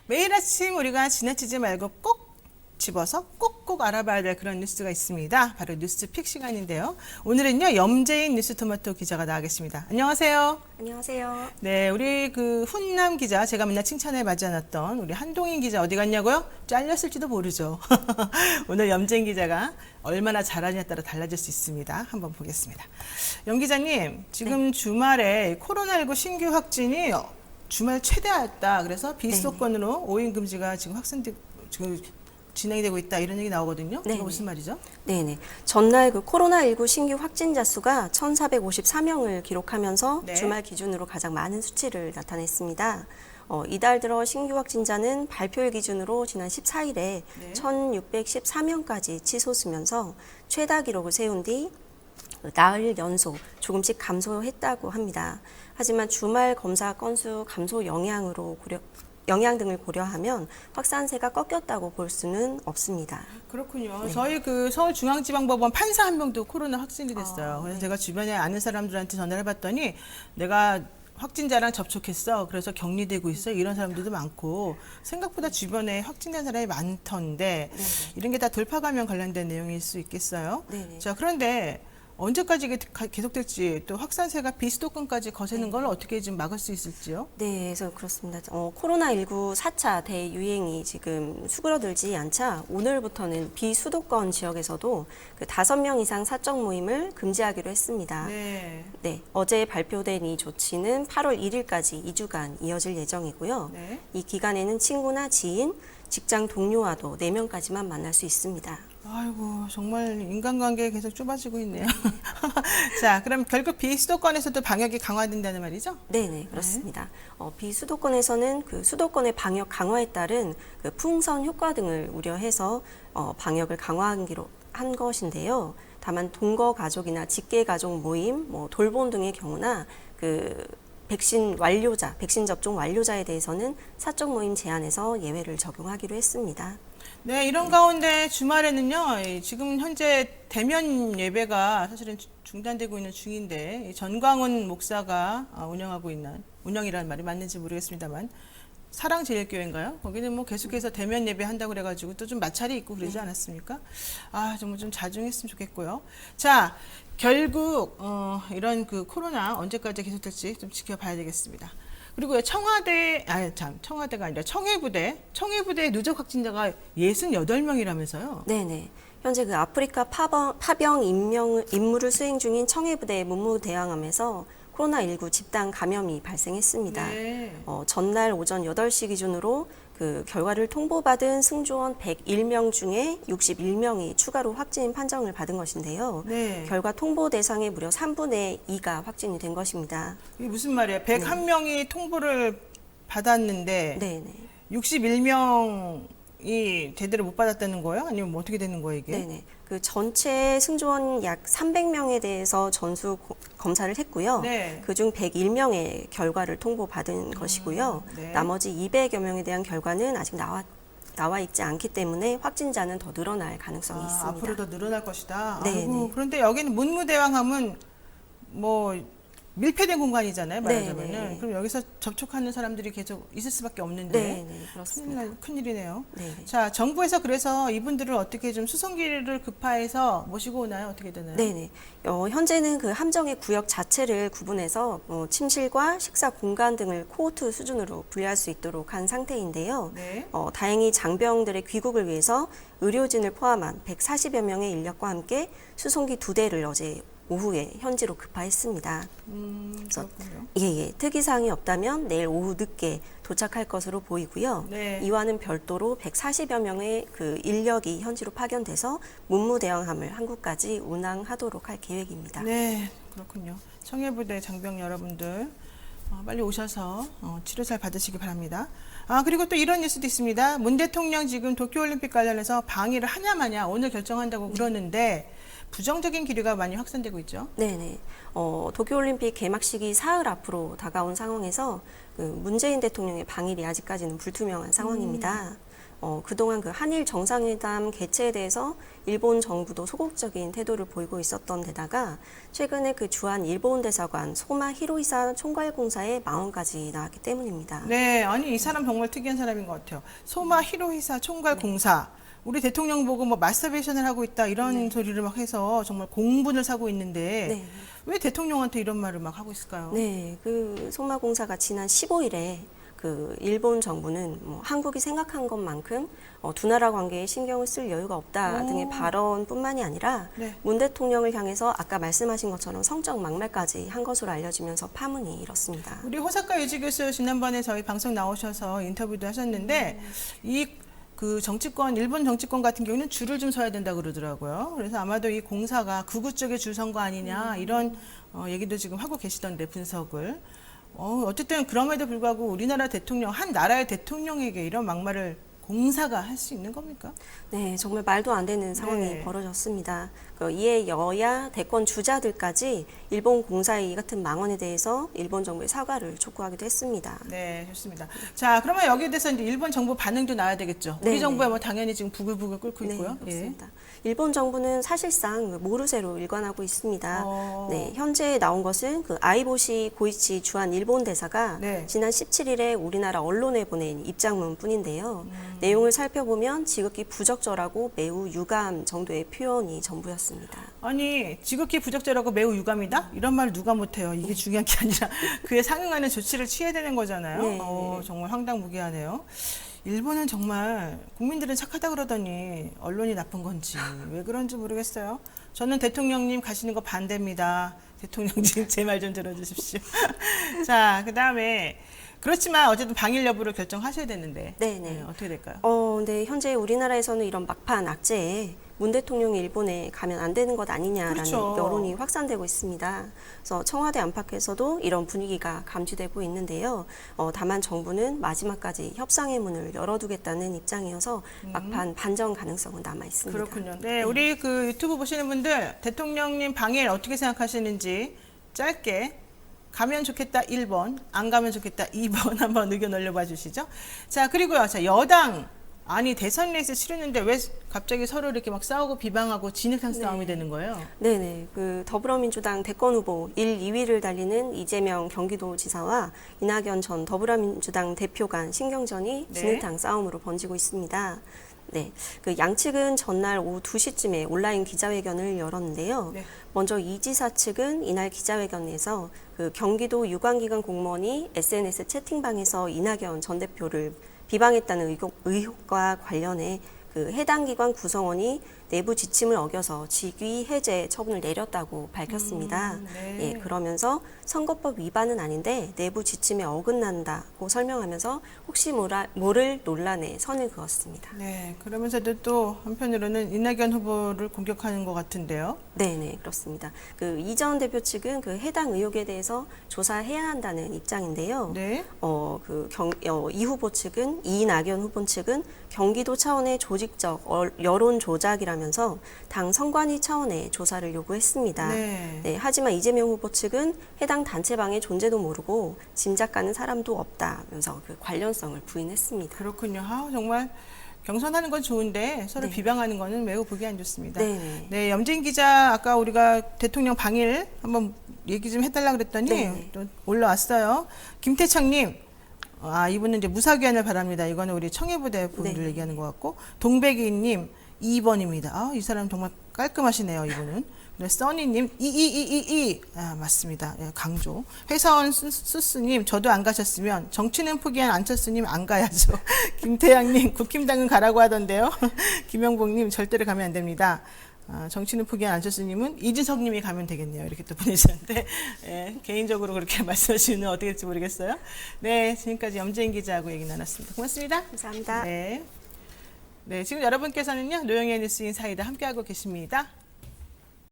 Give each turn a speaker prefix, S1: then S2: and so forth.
S1: 매일 아침 우리가 지나치지 말고 꼭 집어서 꼭꼭 알아봐야 될 그런 뉴스가 있습니다. 바로 뉴스픽 시간인데요. 오늘은요, 염재인 뉴스토마토 기자가 나와 계십니다. 안녕하세요.
S2: 안녕하세요.
S1: 네, 우리 그 훈남 기자, 제가 맨날 칭찬에 맞지 않았던 우리 한동인 기자 어디 갔냐고요? 잘렸을지도 모르죠. 오늘 염재인 기자가 얼마나 잘하냐에 따라 달라질 수 있습니다. 한번 보겠습니다. 염 기자님, 지금 주말에 코로나19 신규 확진이 주말 최대였다. 그래서 비수도권으로 5인 금지가 지금 지금 진행이 되고 있다. 이런 얘기 나오거든요. 이거 무슨 말이죠?
S2: 네네. 전날 그 코로나19 신규 확진자 수가 1,454명을 기록하면서
S1: 네.
S2: 주말 기준으로 가장 많은 수치를 나타냈습니다. 이달 들어 신규 확진자는 발표일 기준으로 지난 14일에
S1: 네.
S2: 1,614명까지 치솟으면서 최다 기록을 세운 뒤 나흘 연속 조금씩 감소했다고 합니다. 하지만 주말 검사 건수 감소 영향 등을 고려하면 확산세가 꺾였다고 볼 수는 없습니다.
S1: 그렇군요.
S2: 네.
S1: 저희 그 서울중앙지방법원 판사 한 명도 코로나 확진이 됐어요. 그래서
S2: 네.
S1: 제가 주변에 아는 사람들한테 전화를 해봤더니 내가 확진자랑 접촉했어. 그래서 격리되고 있어. 이런 사람들도 많고 생각보다 주변에 확진된 사람이 많던데
S2: 네.
S1: 이런 게 다 돌파감염 관련된 내용일 수 있겠어요.
S2: 네네.
S1: 자, 그런데 언제까지 이게 계속될지 또 확산세가 비수도권까지 거세는 걸 어떻게 좀 막을 수 있을지요?
S2: 네, 그래서 그렇습니다. 코로나19 4차 대유행이 지금 수그러들지 않자 오늘부터는 비수도권 지역에서도 그 5명 이상 사적 모임을 금지하기로 했습니다.
S1: 네.
S2: 네, 어제 발표된 이 조치는 8월 1일까지 2주간 이어질 예정이고요.
S1: 네.
S2: 이 기간에는 친구나 지인, 직장 동료와도 4명까지만 만날 수 있습니다.
S1: 아이고, 정말 인간관계 계속 좁아지고 있네요. 자, 그럼 결국 비수도권에서도 방역이 강화된다는 말이죠?
S2: 네네, 그렇습니다. 비수도권에서는 그 수도권의 방역 강화에 따른 그 풍선 효과 등을 우려해서 방역을 강화하기로 한 것인데요. 다만 동거 가족이나 직계 가족 모임, 돌봄 등의 경우나 그 백신 접종 완료자에 대해서는 사적 모임 제한에서 예외를 적용하기로 했습니다.
S1: 네, 이런 가운데 주말에는요, 지금 현재 대면 예배가 사실은 중단되고 있는 중인데, 전광훈 목사가 운영이라는 말이 맞는지 모르겠습니다만, 사랑제일교회인가요? 거기는 뭐 계속해서 대면 예배 한다고 그래가지고 또 좀 마찰이 있고 그러지 않았습니까? 아, 정말 좀 자중했으면 좋겠고요. 자, 결국, 이런 그 코로나 언제까지 계속될지 좀 지켜봐야 되겠습니다. 그리고 청와대가 아니라 청해부대 누적 확진자가 68명이라면서요?
S2: 네네. 현재 그 아프리카 파병 임무를 수행 중인 청해부대 문무대왕함에서 코로나19 집단 감염이 발생했습니다.
S1: 네.
S2: 전날 오전 8시 기준으로 그 결과를 통보받은 승조원 101명 중에 61명이 추가로 확진 판정을 받은 것인데요.
S1: 네.
S2: 결과 통보 대상의 무려 3분의 2가 확진이 된 것입니다.
S1: 이게 무슨 말이에요? 101명이 통보를 받았는데
S2: 네네.
S1: 61명이 제대로 못 받았다는 거예요? 아니면 뭐 어떻게 되는 거예요, 이게?
S2: 네네. 그 전체 승조원 약 300명에 대해서 전수 검사를 했고요.
S1: 네.
S2: 그중 101명의 결과를 통보받은 것이고요.
S1: 네.
S2: 나머지 200여 명에 대한 결과는 아직 나와 있지 않기 때문에 확진자는 더 늘어날 가능성이 있습니다.
S1: 앞으로 더 늘어날 것이다.
S2: 네,
S1: 아이고,
S2: 네.
S1: 그런데 여기는 문무대왕함은 뭐 밀폐된 공간이잖아요, 말하자면은.
S2: 네, 네.
S1: 그럼 여기서 접촉하는 사람들이 계속 있을 수밖에 없는데.
S2: 네, 그렇습니다.
S1: 큰일이네요.
S2: 네.
S1: 자, 정부에서 그래서 이분들을 어떻게 좀 수송기를 급파해서 모시고 오나요? 어떻게 되나요?
S2: 네네. 현재는 그 함정의 구역 자체를 구분해서 침실과 식사 공간 등을 코호트 수준으로 분리할 수 있도록 한 상태인데요.
S1: 네.
S2: 다행히 장병들의 귀국을 위해서 의료진을 포함한 140여 명의 인력과 함께 수송기 2대를 어제 오후에 현지로 급파했습니다.
S1: 그렇군요.
S2: 예. 특이사항이 없다면 내일 오후 늦게 도착할 것으로 보이고요.
S1: 네.
S2: 이와는 별도로 140여 명의 그 인력이 현지로 파견돼서 문무대왕함을 한국까지 운항하도록 할 계획입니다.
S1: 네, 그렇군요. 청해부대 장병 여러분들 빨리 오셔서 치료 잘 받으시기 바랍니다. 그리고 또 이런 뉴스도 있습니다. 문 대통령 지금 도쿄올림픽 관련해서 방위를 하냐 마냐 오늘 결정한다고 그러는데 부정적인 기류가 많이 확산되고 있죠.
S2: 네네. 도쿄올림픽 개막식이 사흘 앞으로 다가온 상황에서 그 문재인 대통령의 방일이 아직까지는 불투명한 상황입니다. 그동안 그 한일 정상회담 개최에 대해서 일본 정부도 소극적인 태도를 보이고 있었던 데다가 최근에 그 주한 일본 대사관 소마 히로이사 총괄공사의 망언까지 나왔기 때문입니다.
S1: 네, 아니 이 사람 정말 특이한 사람인 것 같아요. 소마 히로히사 총괄공사. 우리 대통령 보고 뭐 마스터베이션을 하고 있다 이런 소리를 막 해서 정말 공분을 사고 있는데
S2: 네.
S1: 왜 대통령한테 이런 말을 막 하고 있을까요?
S2: 네, 그 소마공사가 지난 15일에 그 일본 정부는 뭐 한국이 생각한 것만큼 두 나라 관계에 신경을 쓸 여유가 없다 등의 발언뿐만이 아니라
S1: 네.
S2: 문 대통령을 향해서 아까 말씀하신 것처럼 성적 막말까지 한 것으로 알려지면서 파문이 일었습니다.
S1: 우리 호사카 유지 교수 지난번에 저희 방송 나오셔서 인터뷰도 하셨는데 이 그 정치권 일본 정치권 같은 경우는 줄을 좀 서야 된다 그러더라고요. 그래서 아마도 이 공사가 극우 쪽에 줄 선 거 아니냐 이런 얘기도 지금 하고 계시던데 분석을. 어쨌든 그럼에도 불구하고 우리나라 대통령 한 나라의 대통령에게 이런 막말을 공사가 할 수 있는 겁니까?
S2: 네, 정말 말도 안 되는 상황이
S1: 네.
S2: 벌어졌습니다. 이에 여야 대권 주자들까지 일본 공사의 이 같은 망언에 대해서 일본 정부의 사과를 촉구하기도 했습니다.
S1: 네, 좋습니다. 자, 그러면 여기에 대해서 이제 일본 정부 반응도 나와야 되겠죠. 우리
S2: 네,
S1: 정부야
S2: 네.
S1: 뭐 당연히 지금 부글부글 끓고 있고요.
S2: 네, 그렇습니다. 일본 정부는 사실상 모르쇠로 일관하고 있습니다. 네, 현재 나온 것은 그 아이보시 고이치 주한 일본 대사가
S1: 네.
S2: 지난 17일에 우리나라 언론에 보낸 입장문뿐인데요. 내용을 살펴보면 지극히 부적절하고 매우 유감 정도의 표현이 전부였습니다.
S1: 아니, 지극히 부적절하고 매우 유감이다? 이런 말 누가 못해요. 이게 중요한 게 아니라 그에 상응하는 조치를 취해야 되는 거잖아요.
S2: 네.
S1: 정말 황당무계하네요. 일본은 정말 국민들은 착하다 그러더니 언론이 나쁜 건지 왜 그런지 모르겠어요. 저는 대통령님 가시는 거 반대입니다. 대통령님 제 말 좀 들어주십시오. 자, 그다음에 그렇지만 어쨌든 방일 여부를 결정하셔야 되는데
S2: 네.
S1: 어떻게 될까요?
S2: 네, 현재 우리나라에서는 이런 막판 악재에 문 대통령이 일본에 가면 안 되는 것 아니냐라는
S1: 그렇죠.
S2: 여론이 확산되고 있습니다. 그래서 청와대 안팎에서도 이런 분위기가 감지되고 있는데요. 다만 정부는 마지막까지 협상의 문을 열어두겠다는 입장이어서 막판 반전 가능성은 남아 있습니다.
S1: 그렇군요. 네, 우리 그 유튜브 보시는 분들 대통령님 방일 어떻게 생각하시는지 짧게 가면 좋겠다 1번, 안 가면 좋겠다 2번 한번 의견 올려봐 주시죠. 자, 그리고요. 자, 여당 아니 대선 레이스 치르는데 왜 갑자기 서로 이렇게 막 싸우고 비방하고 진흙탕 싸움이 되는 거예요?
S2: 네네. 그 더불어민주당 대권 후보 1, 2위를 달리는 이재명 경기도지사와 이낙연 전 더불어민주당 대표 간 신경전이
S1: 네.
S2: 진흙탕 싸움으로 번지고 있습니다. 네, 그 양측은 전날 오후 2시쯤에 온라인 기자회견을 열었는데요.
S1: 네.
S2: 먼저 이 지사 측은 이날 기자회견에서 그 경기도 유관기관 공무원이 SNS 채팅방에서 이낙연 전 대표를 비방했다는 의혹과 관련해 그 해당 기관 구성원이 내부 지침을 어겨서 직위 해제 처분을 내렸다고 밝혔습니다.
S1: 네.
S2: 예, 그러면서 선거법 위반은 아닌데 내부 지침에 어긋난다고 설명하면서 혹시 모를 논란에 선을 그었습니다.
S1: 네, 그러면서도 또 한편으로는 이낙연 후보를 공격하는 것 같은데요.
S2: 네, 그렇습니다. 그 이 전 대표 측은 그 해당 의혹에 대해서 조사해야 한다는 입장인데요.
S1: 네.
S2: 이 후보 측은 이낙연 후보 측은 경기도 차원의 조직적 여론 조작이라면서 당 선관위 차원의 조사를 요구했습니다.
S1: 네.
S2: 하지만 이재명 후보 측은 해당 단체방의 존재도 모르고 짐작 가는 사람도 없다면서 그 관련성을 부인했습니다.
S1: 그렇군요. 정말 경선하는 건 좋은데 서로
S2: 네.
S1: 비방하는 거는 매우 보기 안 좋습니다.
S2: 네.
S1: 네, 염진 기자 아까 우리가 대통령 방일 한번 얘기 좀 해달라 그랬더니
S2: 네.
S1: 또 올라왔어요. 김태창님, 이분은 이제 무사귀환을 바랍니다. 이거는 우리 청해부대 분들
S2: 네.
S1: 얘기하는 것 같고 동백이님 2번입니다. 이 사람 정말 깔끔하시네요. 이분은. 써니님 맞습니다. 예, 강조. 회사원 수스님 저도 안 가셨으면 정치는 포기한 안철수님 안 가야죠. 김태양님 국힘당은 가라고 하던데요. 김영복님 절대로 가면 안 됩니다. 정치는 포기한 안철수님은 이진석님이 가면 되겠네요. 이렇게 또 보내주셨는데 개인적으로 그렇게 말씀하시면 어떻게 될지 모르겠어요. 네, 지금까지 염재인 기자하고 얘기 나눴습니다. 고맙습니다.
S2: 감사합니다.
S1: 네, 지금 여러분께서는요 노영의 뉴스 인사이다 함께하고 계십니다.